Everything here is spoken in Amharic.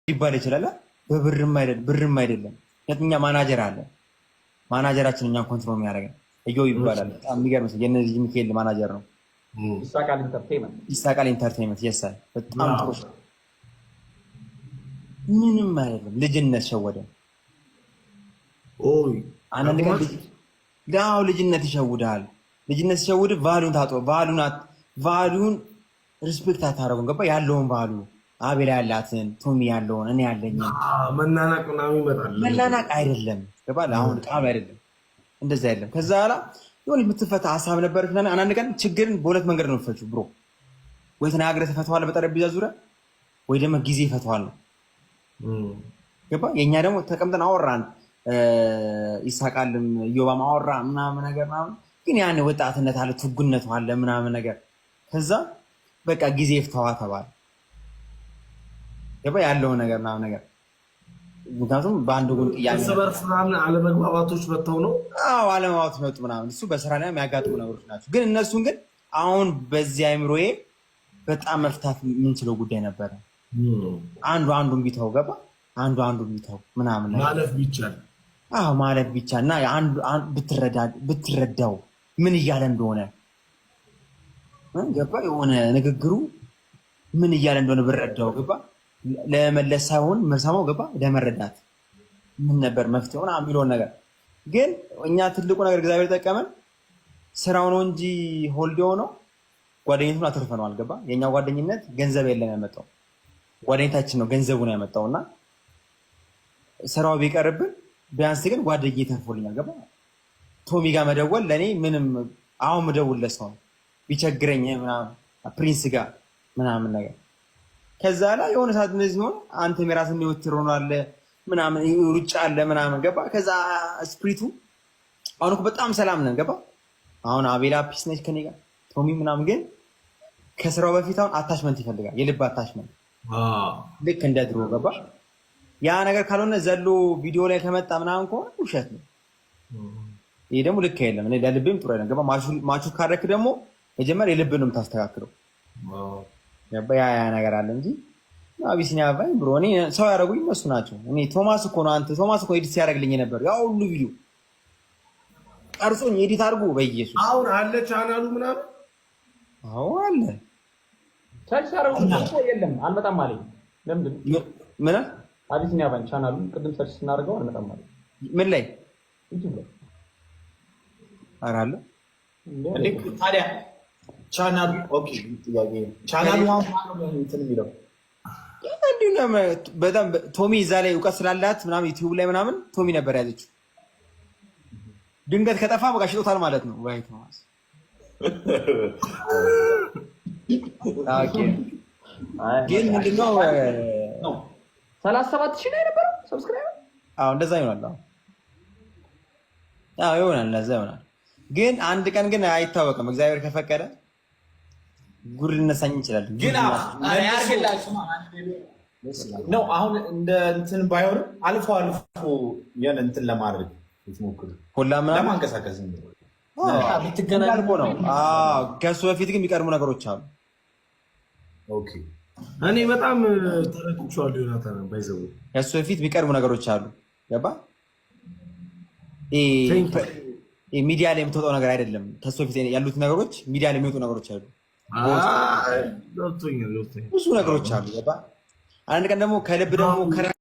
ይባል ይችላል። ብርም አይደለም። የትኛ ማናጀር አለ። ማናጀራችን እኛን ኮንትሮል የሚያደርገን እዮብ ይባላል። በጣም የሚገርም ሰው የነዚህ ሚካኤል ማናጀር ነው። ይሳቃል ኢንተርቴይንመንት የሳይ በጣም ጥሩ ምንም አይደለም። ልጅነት ሸወደ። አንዳንድ ቀን ልጅነት ይሸውዳል። ልጅነት ሲሸውድ ቫሉን ታጦ ቫሉን ሪስፔክት አታደርጉም። ገባ ያለውን ቫሉ አቤላ ያላትን ቶሚ ያለውን እኔ ያለኝ መናናቅ ምናምን ይመጣል። መናናቅ አይደለም ገባ አሁን ቃሉ አይደለም እንደዛ አይደለም። ከዛ በኋላ የሆነ የምትፈታ ሀሳብ ነበር። አንዳንድ ቀን ችግርን በሁለት መንገድ ነው የምትፈችው ብሮ። ወይ ተናግረህ ተፈተዋል በጠረጴዛ ዙሪያ፣ ወይ ደግሞ ጊዜ ይፈተዋል ነው ገባ። የእኛ ደግሞ ተቀምጠን አወራን፣ ይሳቃልም እዮባም አወራ ምናምን ነገር ምናምን። ግን ያን ወጣትነት አለ ትጉነቱ አለ ምናምን ነገር። ከዛ በቃ ጊዜ ይፍተዋ ተባለ ገባ ያለውን ነገር ምናምን ነገር። ምክንያቱም በአንድ ጉን እርስ በርስ ምናምን አለመግባባቶች መጥተው ነው። አዎ አለመግባባት መጡ ምናምን። እሱ በስራ ላይ የሚያጋጥሙ ነገሮች ናቸው። ግን እነሱን ግን አሁን በዚህ አይምሮዬ በጣም መፍታት የምንችለው ጉዳይ ነበረ። አንዱን ቢተው ገባ አንዱን ቢተው ምናምን ነገር ማለፍ ቢቻል ማለፍ ቢቻል እና ብትረዳው ምን እያለ እንደሆነ ገባ የሆነ ንግግሩ ምን እያለ እንደሆነ ብረዳው ገባ ለመለስ ሳይሆን መሰማው ገባ ለመረዳት ምን ነበር መፍትሄው የሚለውን ነገር። ግን እኛ ትልቁ ነገር እግዚአብሔር ጠቀመን ስራው ነው እንጂ ሆልድ የሆነው ጓደኝነቱን አትርፈነዋል። ገባ የኛ ጓደኝነት ገንዘብ የለም ያመጣው ጓደኝነታችን ነው ገንዘቡን ያመጣው። እና ስራው ቢቀርብን ቢያንስ ግን ጓደኝነት ተርፎልኛል። ገባ ቶሚ ጋር መደወል ለኔ ምንም አሁን መደውልለት ሰው ቢቸግረኝ ምናምን ፕሪንስ ጋር ምናምን ነገር። ከዛ ላይ የሆነ ሰዓት እንደዚህ ሆነ አንተ የራስህን ህይወት ትሮናለህ ምናምን ሩጫ አለ ምናምን ገባ። ከዛ ስፕሪቱ አሁን እኮ በጣም ሰላም ነን ገባ። አሁን አቤላ ፒስ ነች ከኔ ጋር ቶሚ ምናምን። ግን ከስራው በፊት አሁን አታችመንት ይፈልጋል፣ የልብ አታችመንት ልክ እንደ ድሮ ገባ። ያ ነገር ካልሆነ ዘሎ ቪዲዮ ላይ ከመጣ ምናምን ከሆነ ውሸት ነው። ይሄ ደግሞ ልክ አይደለም። እኔ ለልብም ጥሩ አይደለም ገባ። ማቹ ካረክ ደግሞ መጀመሪያ የልብን ነው የምታስተካክለው ገባ። ያ ነገር አለ እንጂ አቢሲኒያ ባይ ብሮ እኔ ሰው ያደረጉኝ እነሱ ናቸው። እኔ ቶማስ እኮ ነው አንተ ቶማስ እኮ ኤዲት ሲያደርግልኝ ነበር ያ ሁሉ ቪዲዮ ቀርጾኝ ኤዲት አድርጎ በኢየሱስ። አሁን አለ ቻናሉ ምናምን አዎ አለ ቻች ያረው እኮ የለም አልመጣም አለኝ። ለምንድን ምን አቢሲኒያ ባይ ቻናሉ ቅድም ሰርች ስናደርገው አልመጣም አለኝ። ምን ላይ ዩቲዩብ ላይ አራለ እንዴ ታዲያ ቻናሉ ኦኬ ጥያቄ ቻናሉ ማን ነው እንትን የሚለው በጣም ቶሚ እዛ ላይ እውቀት ስላላት ምናምን ዩቲዩብ ላይ ምናምን ቶሚ ነበር ያለችው። ድንገት ከጠፋ በቃ ሽጦታል ማለት ነው። ወይ ቶማስ ኦኬ ግን ምንድነው 37,000 ላይ ነበር ሰብስክራይበር። አዎ እንደዛ ይሆናል። አዎ ይሆናል እንደዛ ይሆናል። ግን አንድ ቀን ግን አይታወቅም። እግዚአብሔር ከፈቀደ ጉድ ልነሳኝ ይችላል። ግን ያርግላችሁ ነው። አሁን እንደ እንትን ባይሆንም አልፎ ያን እንትን ለማድረግ ልትሞክሩ ሁላም ለማንቀሳቀስ ነው ብትገናኙ ነው። ከሱ በፊት ግን የሚቀርሙ ነገሮች አሉ። ኦኬ እኔ በጣም ተረክቻለሁ። ዮናታን ባይዘው ከሱ በፊት የሚቀርሙ ነገሮች አሉ ገባ። ሚዲያ ላይ የምትወጣው ነገር አይደለም። ከሱ በፊት ያሉት ነገሮች ሚዲያ ላይ የሚወጡ ነገሮች አሉ። ብዙ ነገሮች አሉ ገባ። አንድ ቀን ደግሞ ከልብ ደግሞ